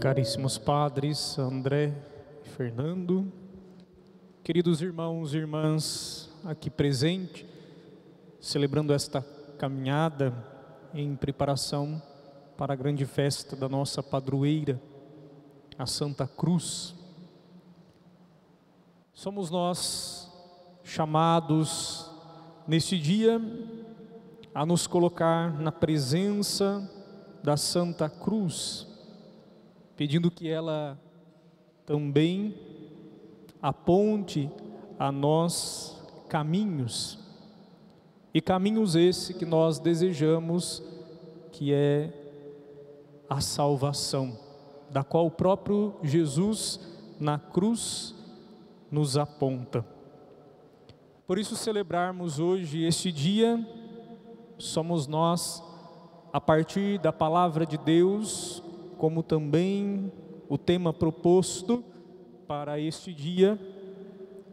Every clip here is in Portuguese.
Caríssimos padres André e Fernando, queridos irmãos e irmãs aqui presentes, celebrando esta caminhada em preparação para a grande festa da nossa padroeira, a Santa Cruz. Somos nós chamados neste dia a nos colocar na presença da Santa Cruz, pedindo que ela também aponte a nós caminhos, e caminhos esse que nós desejamos, que é a salvação, da qual o próprio Jesus na cruz nos aponta. Por isso, celebrarmos hoje este dia, somos nós, a partir da palavra de Deus, como também o tema proposto para este dia,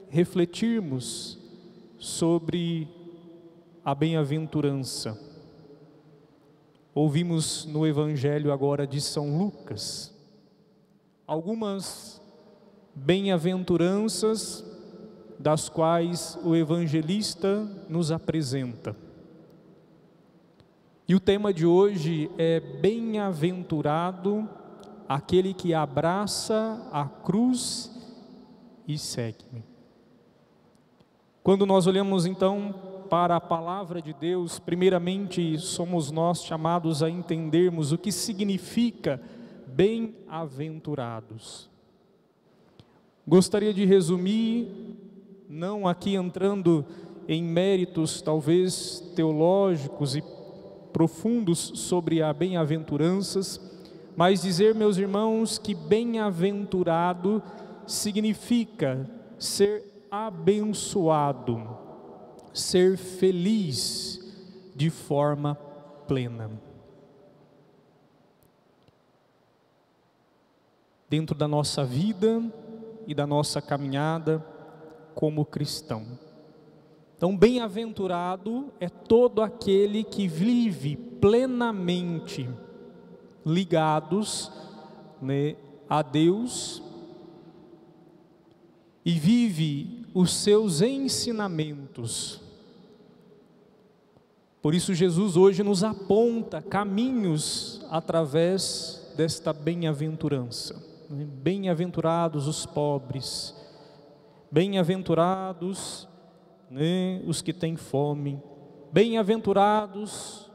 refletirmos sobre a bem-aventurança. Ouvimos no Evangelho agora de São Lucas algumas bem-aventuranças das quais o evangelista nos apresenta. E o tema de hoje é bem-aventurado aquele que abraça a cruz e segue-me. Quando nós olhamos então para a palavra de Deus, primeiramente somos nós chamados a entendermos o que significa bem-aventurados. Gostaria de resumir, não aqui entrando em méritos talvez teológicos e profundos sobre a bem-aventuranças, mas dizer, meus irmãos, que bem-aventurado significa ser abençoado, ser feliz de forma plena. Dentro da nossa vida e da nossa caminhada como cristão. Então, bem-aventurado é todo aquele que vive plenamente ligados, a Deus e vive os seus ensinamentos. Por isso Jesus hoje nos aponta caminhos através desta bem-aventurança. Bem-aventurados os pobres, bem-aventurados os que têm fome, bem-aventurados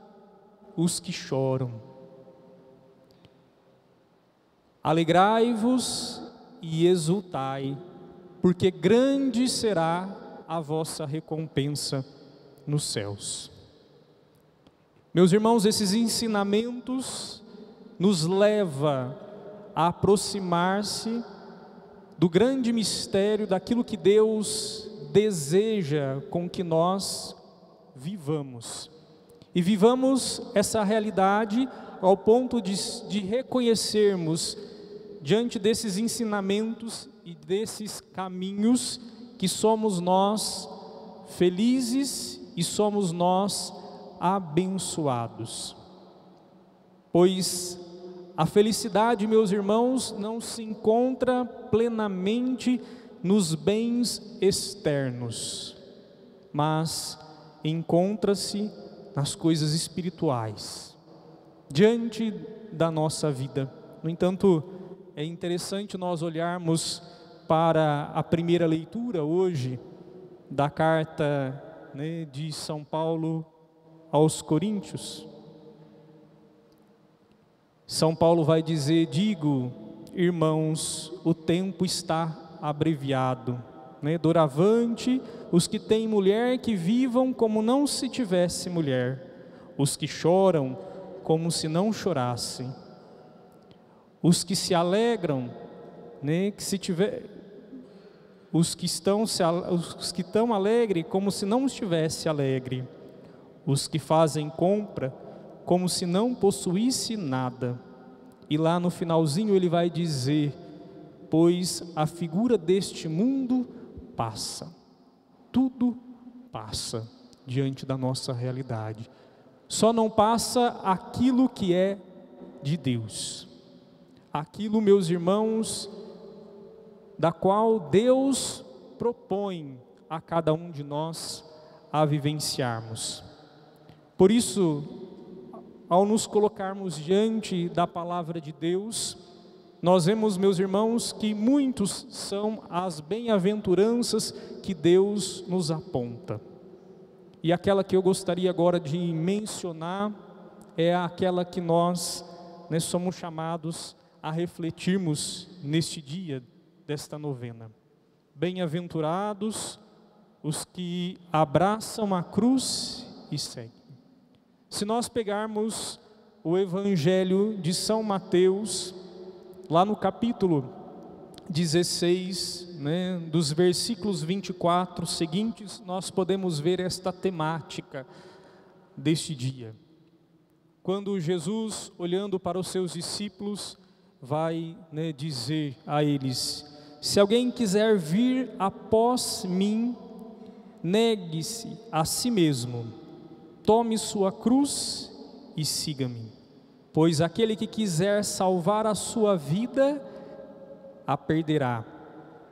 os que choram. Alegrai-vos e exultai, porque grande será a vossa recompensa nos céus. Meus irmãos, esses ensinamentos nos levam a aproximar-se do grande mistério daquilo que Deus deseja com que nós vivamos. E vivamos essa realidade ao ponto de reconhecermos, diante desses ensinamentos e desses caminhos, que somos nós felizes e somos nós abençoados. Pois a felicidade, meus irmãos, não se encontra plenamente nos bens externos, mas encontra-se nas coisas espirituais, diante da nossa vida. No entanto, é interessante nós olharmos para a primeira leitura hoje da carta de São Paulo aos Coríntios. São Paulo vai dizer: digo, irmãos, o tempo está abreviado. Doravante, os que têm mulher que vivam como não se tivesse mulher, os que choram como se não chorassem, os que se alegram, os que estão alegres como se não estivesse alegre, os que fazem compra como se não possuísse nada. E lá no finalzinho ele vai dizer: pois a figura deste mundo passa, tudo passa diante da nossa realidade. Só não passa aquilo que é de Deus. aquilo, meus irmãos, da qual Deus propõe a cada um de nós a vivenciarmos. Por isso, ao nos colocarmos diante da palavra de Deus, nós vemos, meus irmãos, que muitos são as bem-aventuranças que Deus nos aponta. E aquela que eu gostaria agora de mencionar é aquela que nós somos chamados a refletirmos neste dia desta novena. Bem-aventurados os que abraçam a cruz e seguem. Se nós pegarmos o Evangelho de São Mateus, lá no capítulo 16, dos versículos 24 seguintes, nós podemos ver esta temática deste dia. Quando Jesus, olhando para os seus discípulos, vai dizer a eles: se alguém quiser vir após mim, negue-se a si mesmo, tome sua cruz e siga-me. Pois aquele que quiser salvar a sua vida, a perderá.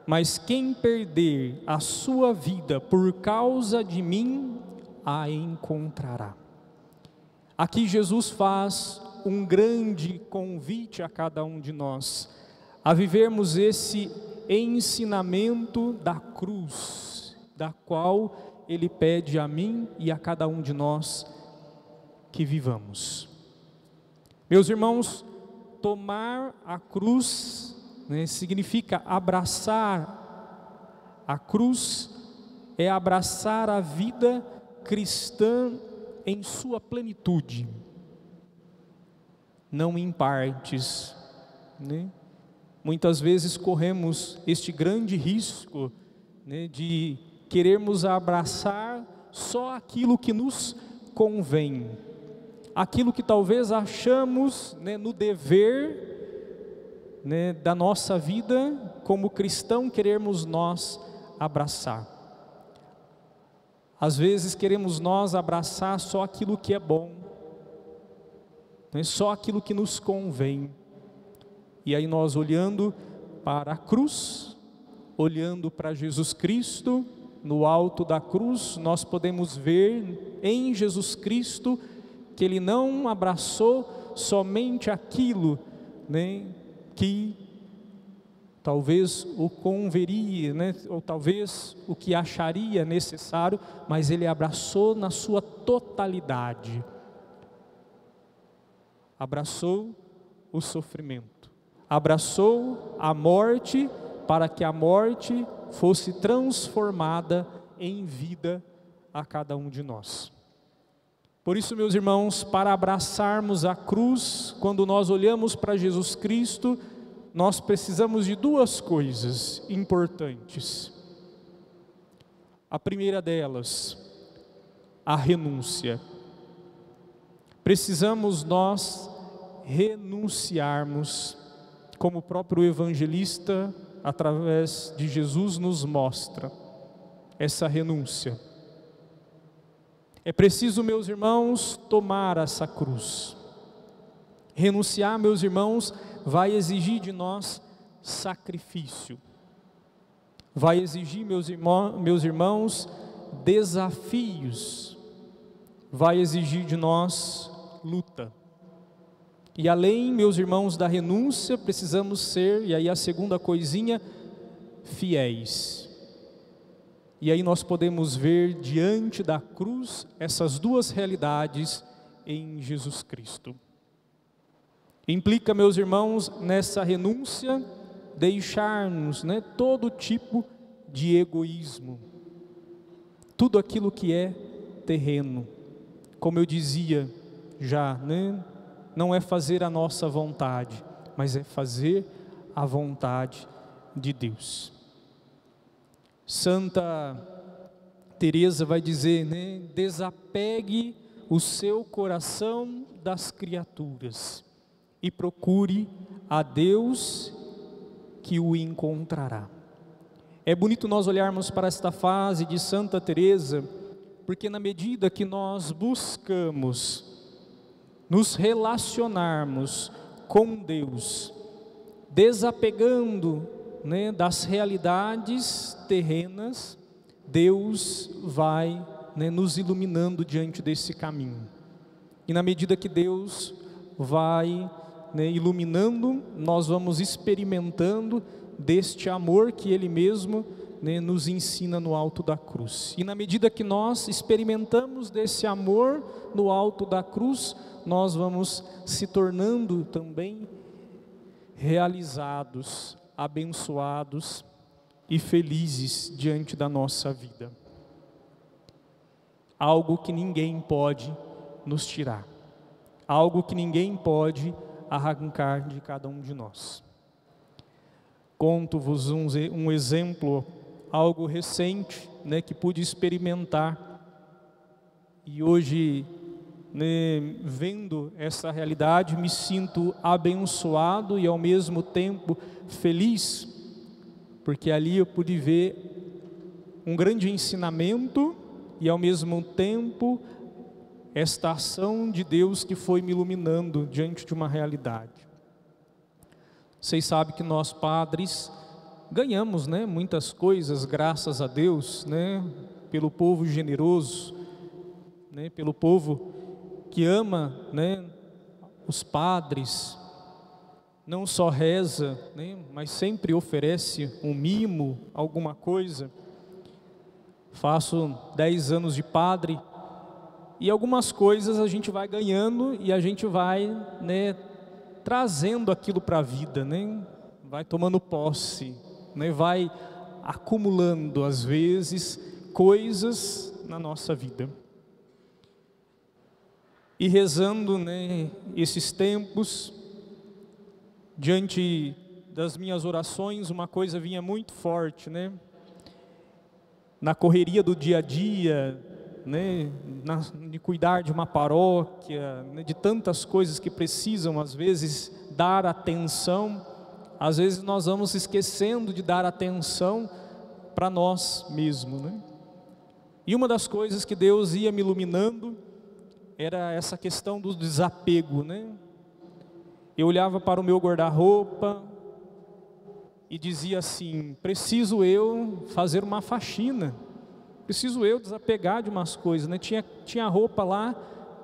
Mas quem perder a sua vida por causa de mim, a encontrará. Aqui Jesus faz um grande convite a cada um de nós, a vivermos esse ensinamento da cruz, da qual Ele pede a mim e a cada um de nós que vivamos. Meus irmãos, tomar a cruz significa abraçar a cruz, é abraçar a vida cristã em sua plenitude, não em partes, Muitas vezes corremos este grande risco de querermos abraçar só aquilo que nos convém, aquilo que talvez achamos no dever da nossa vida como cristão, queremos nós abraçar. Às vezes queremos nós abraçar só aquilo que é bom, só aquilo que nos convém. E aí nós, olhando para a cruz, olhando para Jesus Cristo, no alto da cruz, nós podemos ver em Jesus Cristo que Ele não abraçou somente aquilo que talvez o converia, ou talvez o que acharia necessário, mas Ele abraçou na sua totalidade. Abraçou o sofrimento, abraçou a morte, para que a morte fosse transformada em vida a cada um de nós. Por isso, meus irmãos, para abraçarmos a cruz, quando nós olhamos para Jesus Cristo, nós precisamos de duas coisas importantes. A primeira delas, a renúncia. Precisamos nós renunciarmos, como o próprio evangelista, através de Jesus, nos mostra essa renúncia. É preciso, meus irmãos, tomar essa cruz. Renunciar, meus irmãos, vai exigir de nós sacrifício. Vai exigir, meus irmãos, desafios. Vai exigir de nós luta. E além, meus irmãos, da renúncia, precisamos ser, e aí a segunda coisinha, fiéis. E aí nós podemos ver diante da cruz essas duas realidades em Jesus Cristo. Implica, meus irmãos, nessa renúncia, deixar-nos todo tipo de egoísmo, tudo aquilo que é terreno. Como eu dizia já, não é fazer a nossa vontade, mas é fazer a vontade de Deus. Santa Teresa vai dizer, desapegue o seu coração das criaturas e procure a Deus, que o encontrará. É bonito nós olharmos para esta fase de Santa Teresa, porque na medida que nós buscamos nos relacionarmos com Deus, desapegando, né, das realidades terrenas, Deus vai, né, nos iluminando diante desse caminho. E na medida que Deus vai, né, iluminando, nós vamos experimentando deste amor que Ele mesmo, né, nos ensina no alto da cruz. E na medida que nós experimentamos desse amor no alto da cruz, nós vamos se tornando também realizados, abençoados e felizes diante da nossa vida. Algo que ninguém pode nos tirar, algo que ninguém pode arrancar de cada um de nós. Conto-vos um exemplo, algo recente, né, que pude experimentar, e hoje, né, vendo essa realidade, me sinto abençoado e ao mesmo tempo feliz, porque ali eu pude ver um grande ensinamento e ao mesmo tempo esta ação de Deus que foi me iluminando diante de uma realidade. Vocês sabem que nós padres ganhamos, né, muitas coisas graças a Deus, né, pelo povo generoso, né, pelo povo que ama, né, os padres, não só reza, né, mas sempre oferece um mimo, alguma coisa. Faço 10 anos de padre e algumas coisas a gente vai ganhando e a gente vai, né, trazendo aquilo para a vida, né, vai tomando posse, né, vai acumulando às vezes coisas na nossa vida. E rezando, né, esses tempos, diante das minhas orações, uma coisa vinha muito forte, né? Na correria do dia a dia, né, de cuidar de uma paróquia, né, de tantas coisas que precisam às vezes dar atenção, às vezes nós vamos esquecendo de dar atenção para nós mesmos, né? E uma das coisas que Deus ia me iluminando era essa questão do desapego, né? Eu olhava para o meu guarda-roupa e dizia assim: preciso eu fazer uma faxina, preciso eu desapegar de umas coisas, né? Tinha roupa lá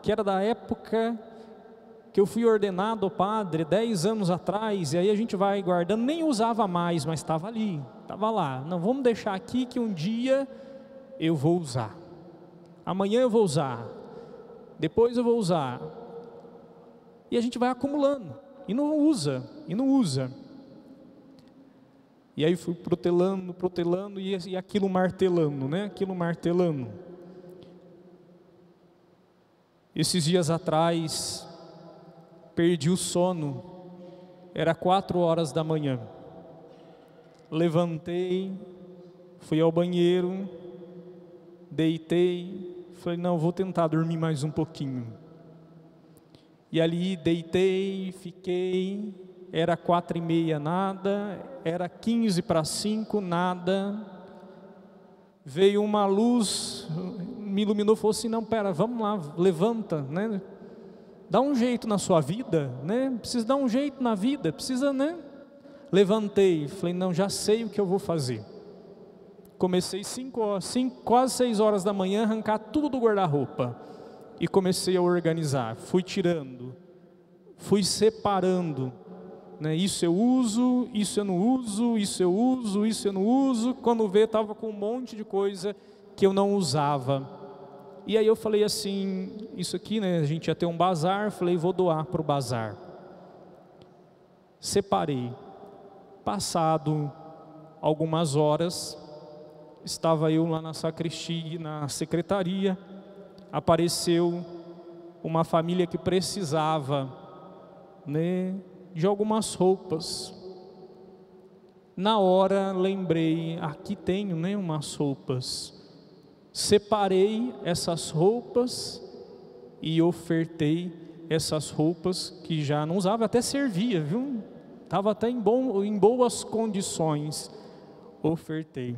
que era da época que eu fui ordenado padre, 10 anos atrás, e aí a gente vai guardando, nem usava mais, mas estava ali, estava lá. Não, vamos deixar aqui que um dia eu vou usar, amanhã eu vou usar, depois eu vou usar. E a gente vai acumulando, e não usa, e não usa. E aí fui protelando, e aquilo martelando, né? Aquilo martelando. Esses dias atrás, perdi o sono, era 4 horas da manhã. Levantei, fui ao banheiro, deitei, falei, não, vou tentar dormir mais um pouquinho. E ali deitei, fiquei, era 4:30, nada, era 4:45, nada. Veio uma luz, me iluminou, falou assim, não, pera, vamos lá, levanta, né? Dá um jeito na sua vida, né? Precisa dar um jeito na vida, precisa, né? Levantei, falei, não, já sei o que eu vou fazer. Comecei 5 horas, quase 6 horas da manhã, arrancar tudo do guarda-roupa. E comecei a organizar, fui tirando, fui separando, né? Isso eu uso, isso eu não uso, isso eu uso, isso eu não uso. Quando vê, estava com um monte de coisa que eu não usava. E aí eu falei assim, isso aqui, né, a gente ia ter um bazar, falei, vou doar para o bazar. Separei. Passado algumas horas, estava eu lá na sacristia, na secretaria, apareceu uma família que precisava, né, de algumas roupas. Na hora lembrei, aqui tenho, né, umas roupas. Separei essas roupas e ofertei essas roupas que já não usava, até servia, viu? Estava até em boas condições, ofertei.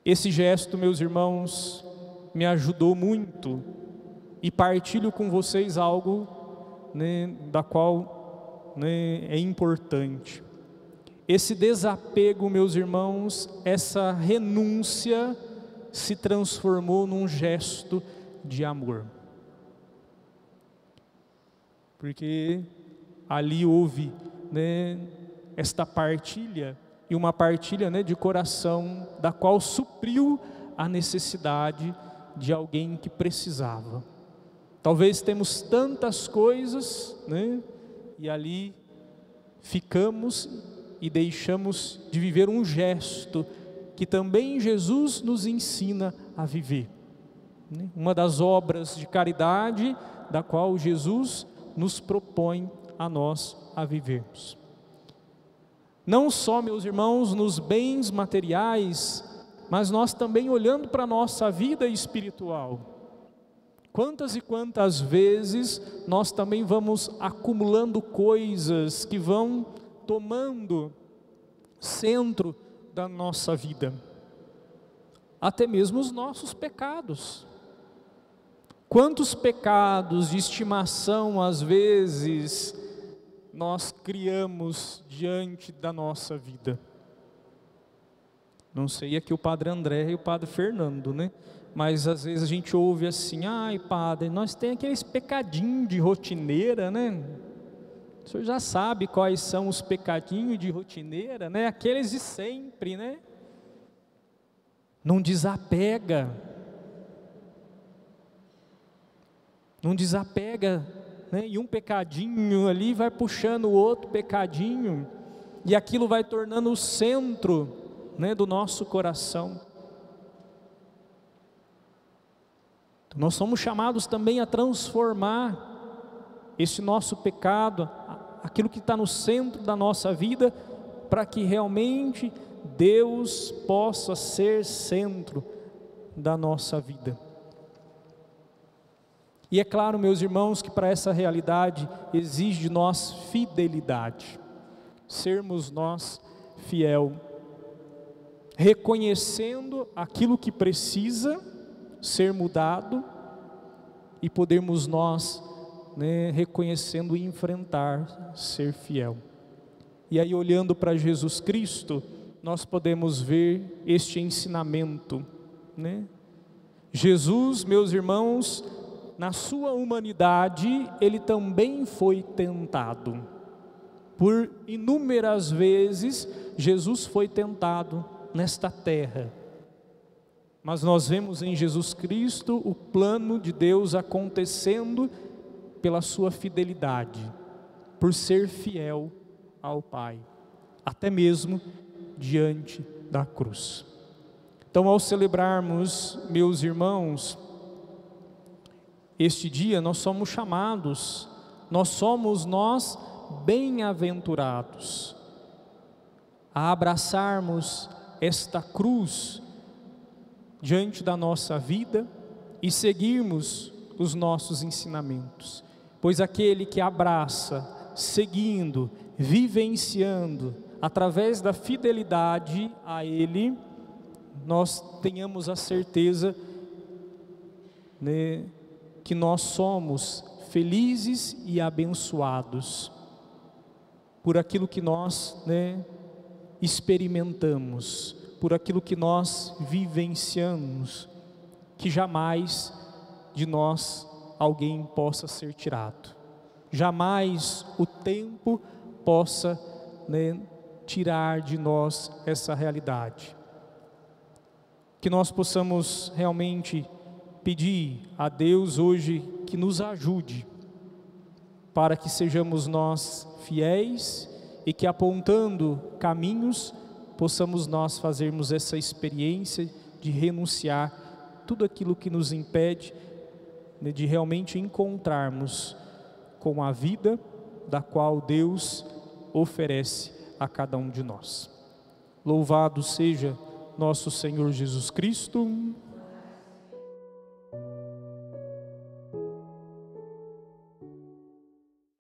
Esse gesto, meus irmãos, me ajudou muito e partilho com vocês algo, né, da qual né, é importante. Esse desapego, meus irmãos, essa renúncia se transformou num gesto de amor. Porque ali houve, né, esta partilha, e uma partilha, né, de coração, da qual supriu a necessidade de alguém que precisava. Talvez temos tantas coisas, né, e ali ficamos e deixamos de viver um gesto que também Jesus nos ensina a viver. Uma das obras de caridade da qual Jesus nos propõe a nós a vivermos. Não só, meus irmãos, nos bens materiais, mas nós também olhando para a nossa vida espiritual. Quantas e quantas vezes nós também vamos acumulando coisas que vão tomando centro da nossa vida, até mesmo os nossos pecados. Quantos pecados de estimação às vezes nós criamos diante da nossa vida? Não sei aqui o Padre André e o Padre Fernando, né? Mas às vezes a gente ouve assim: ai, Padre, nós temos aqueles pecadinhos de rotineira, né? O senhor já sabe quais são os pecadinhos de rotineira, né? Aqueles de sempre, né? Não desapega. Não desapega, né? E um pecadinho ali vai puxando o outro pecadinho, e aquilo vai tornando o centro, né, do nosso coração. Então, nós somos chamados também a transformar esse nosso pecado, aquilo que está no centro da nossa vida, para que realmente Deus possa ser centro da nossa vida. E é claro, meus irmãos, que para essa realidade exige de nós fidelidade, sermos nós fiel, reconhecendo aquilo que precisa ser mudado e podermos nós, né, reconhecendo e enfrentar, ser fiel. E aí, olhando para Jesus Cristo, nós podemos ver este ensinamento, né? Jesus, meus irmãos, na sua humanidade, ele também foi tentado. Por inúmeras vezes, Jesus foi tentado nesta terra. Mas nós vemos em Jesus Cristo o plano de Deus acontecendo pela sua fidelidade, por ser fiel ao Pai, até mesmo diante da cruz. Então, ao celebrarmos, meus irmãos, este dia, nós somos chamados, nós bem-aventurados, a abraçarmos esta cruz diante da nossa vida e seguirmos os nossos ensinamentos, pois aquele que abraça, seguindo, vivenciando, através da fidelidade a Ele, nós tenhamos a certeza, né, que nós somos felizes e abençoados por aquilo que nós, né, experimentamos, por aquilo que nós vivenciamos, que jamais de nós alguém possa ser tirado, jamais o tempo possa, né, tirar de nós essa realidade. Que nós possamos realmente pedir a Deus hoje que nos ajude, para que sejamos nós fiéis e que, apontando caminhos, possamos nós fazermos essa experiência de renunciar tudo aquilo que nos impede, né, de realmente encontrarmos com a vida da qual Deus oferece a cada um de nós. Louvado seja nosso Senhor Jesus Cristo.